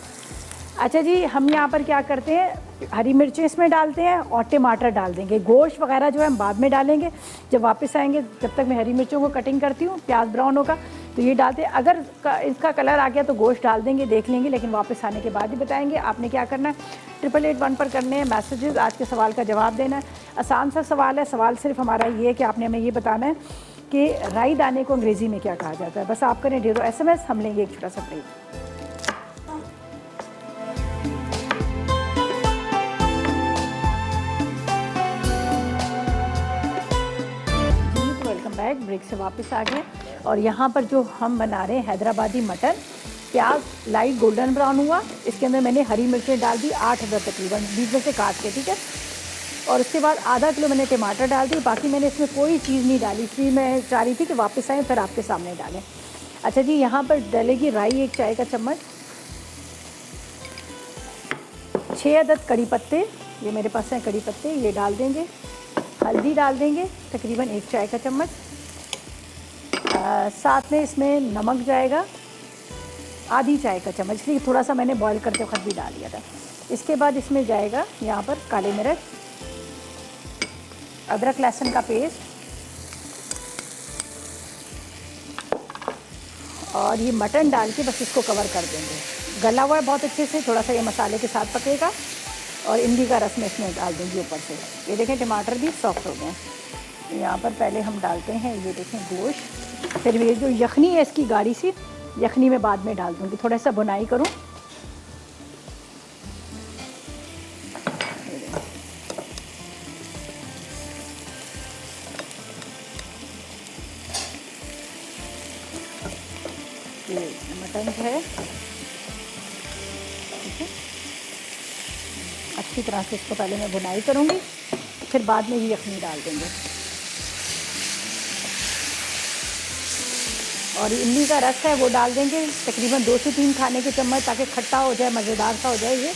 अच्छा जी, हम यहाँ पर क्या करते हैं, हरी मिर्चें इसमें डालते हैं और टमाटर डाल देंगे। गोश्त वगैरह जो है हम बाद में डालेंगे, जब वापस आएंगे। जब तक मैं हरी मिर्चों को कटिंग करती हूँ, प्याज ब्राउन होगा तो ये डालते हैं। अगर इसका कलर आ गया तो गोश्त डाल देंगे, देख लेंगे, लेकिन वापस आने के बाद ही बताएंगे। आपने क्या करना है, 8881 पर करने हैं मैसेजेस, आज के सवाल का जवाब देना है। आसान सा सवाल है। सवाल सिर्फ हमारा ये है कि आपने हमें ये बताना है कि राई दाने को अंग्रेज़ी में क्या कहा जाता है। बस आप करें ढेरों SMS, हम लेंगे एक छोटा सा ब्रेक। बैग ब्रेक से वापस आ गए और यहाँ पर जो हम बना रहे हैं हैदराबादी मटन, प्याज लाइट गोल्डन ब्राउन हुआ, इसके अंदर मैंने हरी मिर्चें डाल दी 8 अदर तकरीबन, बीच में से काट के, ठीक है। और उसके बाद आधा किलो मैंने टमाटर डाल दी। बाकी मैंने इसमें कोई चीज़ नहीं डाली, इसलिए मैं चाह रही थी कि वापस आएँ फिर आपके सामने डालें। अच्छा जी, यहाँ पर डलेगी राई 1 चाय का चम्मच, 6 अदद कड़ी पत्ते, ये मेरे पास हैं कड़ी पत्ते, ये डाल देंगे। हल्दी डाल देंगे तकरीबन 1 चाय का चम्मच। साथ में इसमें नमक जाएगा आधी चाय का चम्मच, इसलिए थोड़ा सा मैंने बॉईल करते वक्त भी डाल दिया था। इसके बाद इसमें जाएगा यहाँ पर काली मिर्च, अदरक लहसुन का पेस्ट, और ये मटन डाल के बस इसको कवर कर देंगे। गला हुआ है बहुत अच्छे से, थोड़ा सा ये मसाले के साथ पकेगा। और इमली का रस मैं इसमें डाल दूँगी ऊपर से। ये देखें टमाटर भी सॉफ्ट हो गए। यहाँ पर पहले हम डालते हैं, ये देखें गोश्त, फिर ये जो यखनी है इसकी गाढ़ी सी यखनी में बाद में डाल दूँगी। थोड़ा सा बुनाई करूँ, ये मटन जो है, ठीक है, अच्छी तरह से इसको पहले मैं बुनाई करूँगी, फिर बाद में ये यखनी डाल देंगे। और इमली का रस है वो डाल देंगे तकरीबन 2 से 3 खाने के चम्मच, ताकि खट्टा हो जाए, मज़ेदार सा हो जाए ये,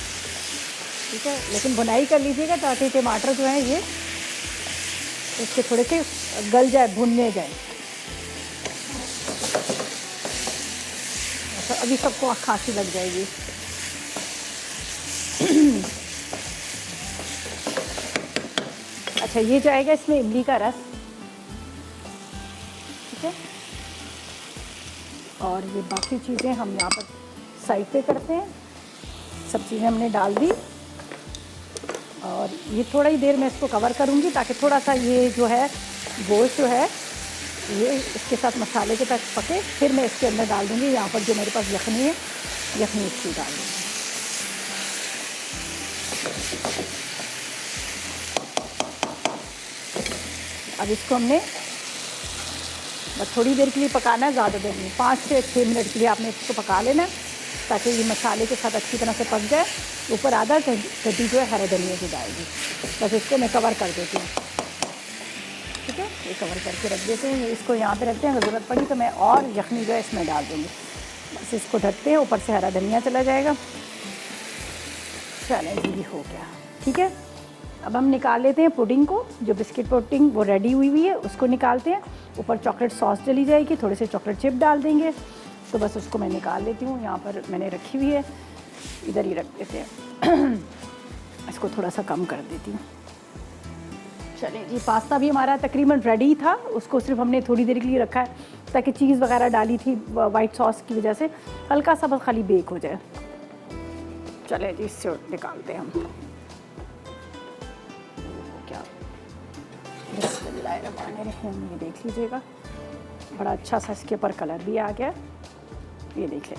ठीक है। लेकिन बुनाई कर लीजिएगा ताकि टमाटर जो है ये इसके थोड़े से गल जाए, भुनने जाए। अच्छा, अभी सबको खांसी लग जाएगी। अच्छा, ये जाएगा इसमें इमली का रस, ठीक है। और ये बाकी चीज़ें हम यहाँ पर साइड पे करते हैं। सब चीज़ें हमने डाल दी और ये थोड़ा ही देर मैं इसको कवर करूँगी ताकि थोड़ा सा ये जो है गोश्त जो है ये इसके साथ मसाले के तक पके। फिर मैं इसके अंदर डाल दूँगी, यहाँ पर जो मेरे पास यखनी है, यखनी इसकी डाल दूँगी। अब इसको हमने बस थोड़ी देर के लिए पकाना है, ज़्यादा देर नहीं, 5 से 6 मिनट के लिए आपने इसको पका लेना है ताकि ये मसाले के साथ अच्छी तरह से पक जाए। ऊपर आधा गड्डी जो है हरा धनिया की डालेगी। बस इसको मैं कवर कर देती हूँ, ठीक है। ये कवर करके रख देते हैं, इसको यहाँ पे रखते हैं। अगर ज़रूरत पड़ी तो मैं और यखनी जो है इसमें डाल दूँगी। बस इसको ढकते हैं, ऊपर से हरा धनिया चला जाएगा। चलें जी, हो गया, ठीक है। अब हम निकाल लेते हैं पुडिंग को, जो बिस्किट पुडिंग वो रेडी हुई है उसको निकालते हैं। ऊपर चॉकलेट सॉस चली जाएगी, थोड़े से चॉकलेट चिप डाल देंगे। तो बस उसको मैं निकाल लेती हूँ, यहाँ पर मैंने रखी हुई है, इधर ही रख देते हैं। इसको थोड़ा सा कम कर देती हूँ। चलिए जी, पास्ता भी हमारा तकरीबन रेडी था, उसको सिर्फ हमने थोड़ी देर के लिए रखा है ताकि चीज़ वगैरह डाली थी वाइट सॉस की वजह से, हल्का सा बस खाली बेक हो जाए। चलिए जी, इससे निकालते हैं हम। क्या बिस्मिल्लाहिर्रहमानिर्रहीम, ये देख लीजिएगा, बड़ा अच्छा सा इसके ऊपर कलर भी आ गया, ये देख लें।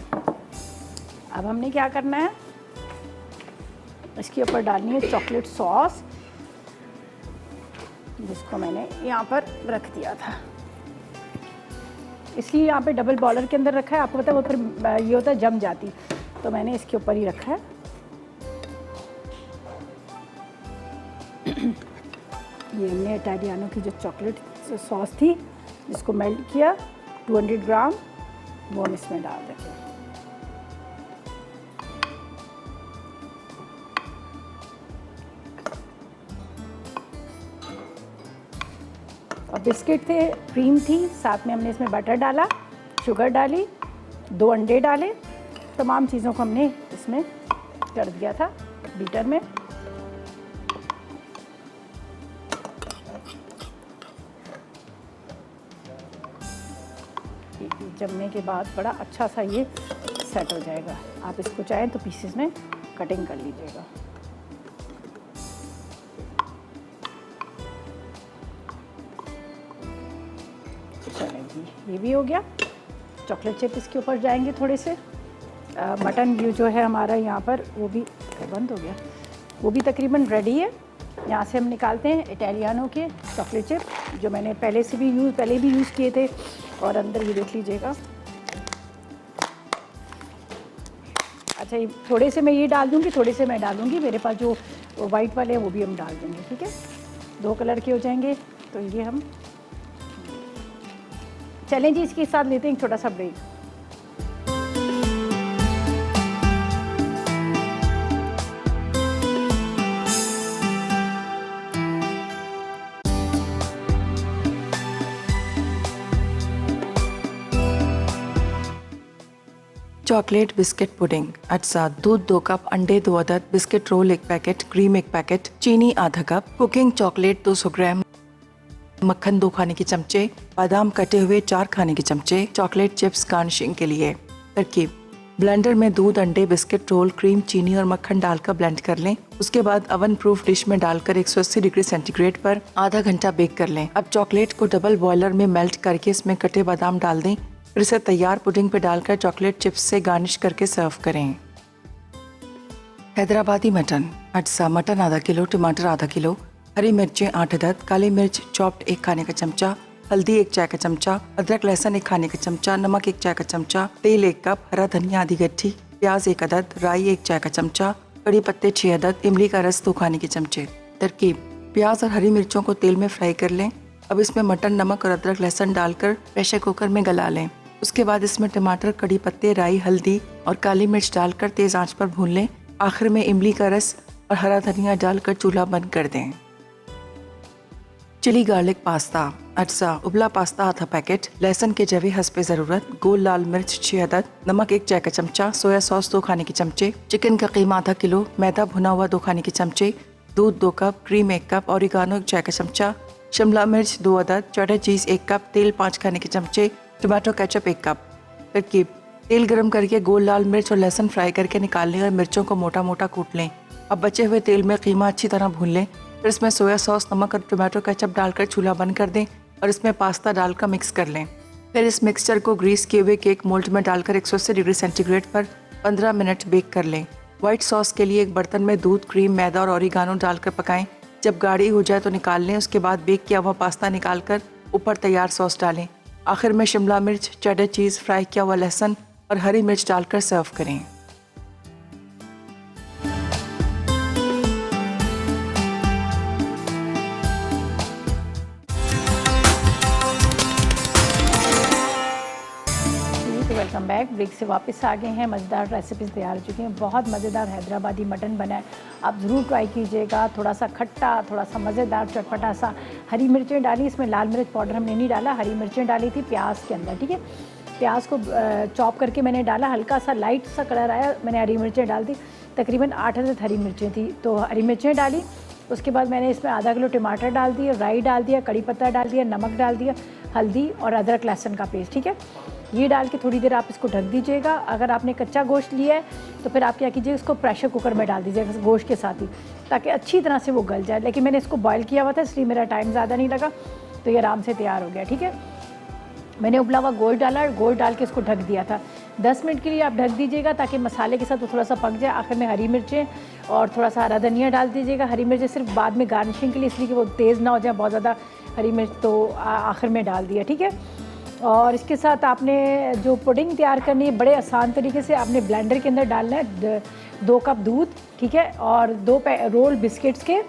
अब हमने क्या करना है, इसके ऊपर डालनी है चॉकलेट सॉस, जिसको मैंने यहाँ पर रख दिया था। इसलिए यहाँ पे डबल बॉलर के अंदर रखा है, आपको पता है वो फिर ये होता है जम जाती, तो मैंने इसके ऊपर ही रखा है। ये हमने इटालियानो की जो चॉकलेट सॉस थी जिसको मेल्ट किया 200 ग्राम, वो हम इसमें डाल देंगे। और बिस्किट थे, क्रीम थी, साथ में हमने इसमें बटर डाला, शुगर डाली, 2 अंडे डाले, तमाम चीज़ों को हमने इसमें कर दिया था बीटर में। जमने के बाद बड़ा अच्छा सा ये सेट हो जाएगा। आप इसको चाहें तो पीसेस में कटिंग कर लीजिएगा। चलें जी, ये भी हो गया। चॉकलेट चिप इसके ऊपर जाएंगे थोड़े से। मटन व्यू जो है हमारा यहाँ पर, वो भी बंद हो गया, वो भी तकरीबन रेडी है। यहाँ से हम निकालते हैं इटालियानो के चॉकलेट चिप, जो मैंने पहले भी यूज़ किए थे। और अंदर ये देख लीजिएगा। अच्छा, ये थोड़े से मैं ये डाल दूँगी, थोड़े से मैं डालूँगी। मेरे पास जो वाइट वाले हैं वो भी हम डाल देंगे, ठीक है। 2 कलर के हो जाएंगे। तो ये हम चलें जी, इसके साथ लेते हैं एक छोटा सा ब्रेक। चॉकलेट बिस्किट पुडिंग, अज्जा दूध 2 कप, अंडे 2 अदद, biscuit roll 1 packet, cream 1 packet, चीनी आधा कप, कुकिंग चॉकलेट 200 ग्राम, मक्खन 2 खाने के चमचे, बादाम कटे हुए 4 खाने के चमचे, चॉकलेट चिप्स गार्निशिंग के लिए। तरकीब: ब्लेंडर में दूध, अंडे, बिस्किट रोल, क्रीम, चीनी और मक्खन डालकर ब्लेंड कर लें। उसके बाद ओवन प्रूफ डिश में डालकर 180 डिग्री सेंटीग्रेड पर आधा घंटा बेक कर लें। अब चॉकलेट को डबल बॉयलर में मेल्ट करके इसमें कटे बादाम डाल दें, फिर इसे तैयार पुडिंग पे डालकर चॉकलेट चिप्स से गार्निश करके सर्व करें। हैदराबादी मटन, अज्जा मटन आधा किलो, टमाटर आधा किलो, हरी मिर्चें 8 अदद, काली मिर्च चॉप्ड 1 खाने का चमचा, हल्दी 1 चाय का चमचा, अदरक लहसुन 1 खाने का चमचा, नमक 1 चाय का चमचा, तेल 1 कप, हरा धनिया आधी गट्ठी, प्याज 1 अदद, राई 1 चाय का चमचा, कड़ी पत्ते 6 अदद, इमली का रस 2 खाने के चमचे। तरकीब: प्याज और हरी मिर्चों को तेल में फ्राई कर लें। अब इसमें मटन, नमक और अदरक लहसुन डालकर प्रेशर कुकर में गला लें। उसके बाद इसमें टमाटर, कड़ी पत्ते, राई, हल्दी और काली मिर्च डालकर तेज आंच पर भून लें। आखिर में इमली का रस और हरा धनिया डालकर चूल्हा बंद कर दें। चिली गार्लिक पास्ता, अज्जा उबला पास्ता आधा पैकेट, लहसुन के जवे हस्बे ज़रूरत, गोल लाल मिर्च 6 अदद, नमक 1 चाय का चमचा, सोया सॉस 2 खाने के चमचे, चिकन का कीमा आधा किलो, मैदा भुना हुआ 2 खाने के चमचे, दूध 2 कप, क्रीम 1 कप, ओरिगानो 1 चाय का चमचा, शिमला मिर्च 2 अदद, चौड़ा चीज़ 1 कप, तेल 5 खाने के चमचे, टमाटो केचप 1 कप। तरकीब: तेल गरम करके गोल लाल मिर्च और लहसुन फ्राई करके निकाल लें और मिर्चों को मोटा मोटा कूट लें। अब बचे हुए तेल में कीमा अच्छी तरह भून लें। फिर इसमें सोया सॉस, नमक और टमाटो केचप डालकर चूल्हा बंद कर दें और इसमें पास्ता डालकर मिक्स कर लें। फिर इस मिक्सचर को ग्रीस किए हुए केक मोल्ड में डालकर 180 डिग्री सेंटीग्रेड पर 15 मिनट बेक कर लें। व्हाइट सॉस के लिए एक बर्तन में दूध, क्रीम, मैदा और ओरिगानो डालकर पकाएं। जब गाढ़ी हो जाए तो निकाल लें। उसके बाद बेक किया हुआ पास्ता निकालकर ऊपर तैयार सॉस डालें। आखिर में शिमला मिर्च, चेडर चीज़, फ्राई किया हुआ लहसुन और हरी मिर्च डालकर सर्व करें। Welcome back. ब्रेक से वापस आ गए हैं। मज़ेदार रेसिपीज़ तैयार हो चुकी हैं। बहुत मज़ेदार हैदराबादी मटन बना है, आप ज़रूर ट्राई कीजिएगा। थोड़ा सा खट्टा, थोड़ा सा मज़ेदार, चटपटा सा। हरी मिर्चें डाली, इसमें लाल मिर्च पाउडर हमने नहीं डाला, हरी मिर्चें डाली थी प्याज के अंदर, ठीक है। प्याज को चॉप करके मैंने डाला, हल्का सा लाइट सा कलर आया, मैंने हरी मिर्चें डाल दी। तकरीबन 8 हरी मिर्चें थी, तो हरी मिर्चें डाली। उसके बाद मैंने इसमें आधा किलो टमाटर डाल दिया, राई डाल दिया, कड़ी पत्ता डाल दिया, नमक डाल दिया, हल्दी और अदरक लहसुन का पेस्ट, ठीक है। ये डाल के थोड़ी देर आप इसको ढक दीजिएगा। अगर आपने कच्चा गोश्त लिया है तो फिर आप क्या कीजिए, इसको प्रेशर कुकर में डाल दीजिएगा गोश्त के साथ ही, ताकि अच्छी तरह से वो गल जाए। लेकिन मैंने इसको बॉयल किया हुआ था, इसलिए मेरा टाइम ज़्यादा नहीं लगा, तो ये आराम से तैयार हो गया, ठीक है। मैंने उबला हुआ गोश्त डाला, गोश्त डाल के इसको ढक दिया था। 10 मिनट के लिए आप ढक दीजिएगा ताकि मसाले के साथ वो थोड़ा सा पक जाए। आखिर में हरी मिर्चें और थोड़ा सा हरा धनिया डाल दीजिएगा। हरी मिर्चें सिर्फ बाद में गार्निशिंग के लिए, इसलिए कि वो तेज़ ना हो जाए बहुत ज़्यादा हरी मिर्च, तो आखिर में डाल दिया, ठीक है। और इसके साथ आपने जो पुडिंग तैयार करनी है बड़े आसान तरीके से आपने ब्लेंडर के अंदर डालना है 2 कप दूध, ठीक है, और 2 रोल बिस्किट्स के,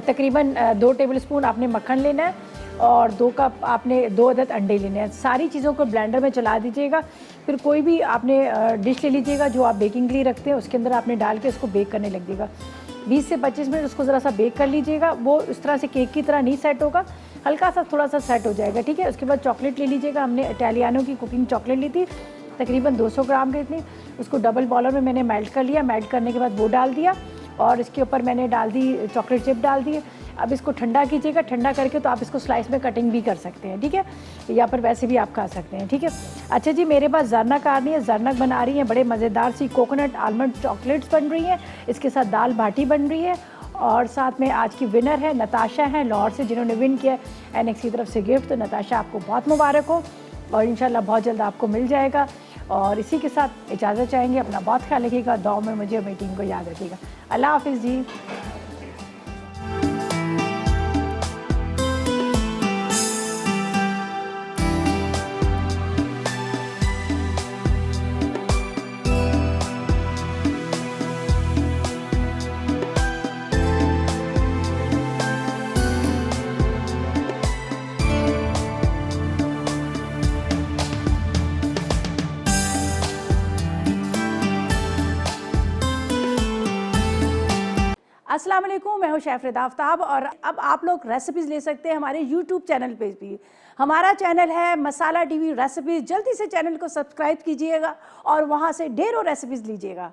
तकरीबन 2 टेबलस्पून आपने मक्खन लेना है और 2 कप आपने 2 अदद अंडे लेने हैं। सारी चीज़ों को ब्लेंडर में चला दीजिएगा। फिर कोई भी आपने डिश ले लीजिएगा जो आप बेकिंग के लिए रखते हैं, उसके अंदर आपने डाल के उसको बेक करने लग जाएगा। 20 से 25 मिनट उसको ज़रा सा बेक कर लीजिएगा। वो इस तरह से केक की तरह नहीं सेट होगा, हल्का सा थोड़ा सा सेट हो जाएगा, ठीक है। उसके बाद चॉकलेट ले लीजिएगा। हमने इटालियानो की कुकिंग चॉकलेट ली थी, तकरीबन 200 ग्राम की इतनी। उसको डबल बॉलर में मैंने मेल्ट कर लिया। मेल्ट करने के बाद वो डाल दिया और इसके ऊपर मैंने डाल दी चॉकलेट चिप डाल दी। अब इसको ठंडा कीजिएगा। ठंडा करके तो आप इसको स्लाइस में कटिंग भी कर सकते हैं, ठीक है, या फिर वैसे भी आप खा सकते हैं, ठीक है। अच्छा जी, मेरे पास जरनक आ रही है, जरनक बना रही हैं, बड़े मज़ेदार सी कोकोनट आलमंड चॉकलेट्स बन रही हैं। इसके साथ दाल बाटी बन रही है और साथ में आज की विनर है नताशा हैं लाहौर से, जिन्होंने विन किया एनएक्स की तरफ से गिफ्ट। तो नताशा, आपको बहुत मुबारक हो और इंशाल्लाह बहुत जल्द आपको मिल जाएगा। और इसी के साथ इजाज़त चाहेंगे। अपना बहुत ख्याल रखिएगा, दुआ में मुझे और मेरी टीम को याद रखिएगा। अल्लाह हाफिज़ जी। अस्सलाम वालेकुम, मैं हूं शेफ रिदा आफ्ताब और अब आप लोग रेसिपीज़ ले सकते हैं हमारे यूट्यूब चैनल पे भी। हमारा चैनल है मसाला टीवी रेसिपीज़। जल्दी से चैनल को सब्सक्राइब कीजिएगा और वहां से ढेरों रेसिपीज़ लीजिएगा।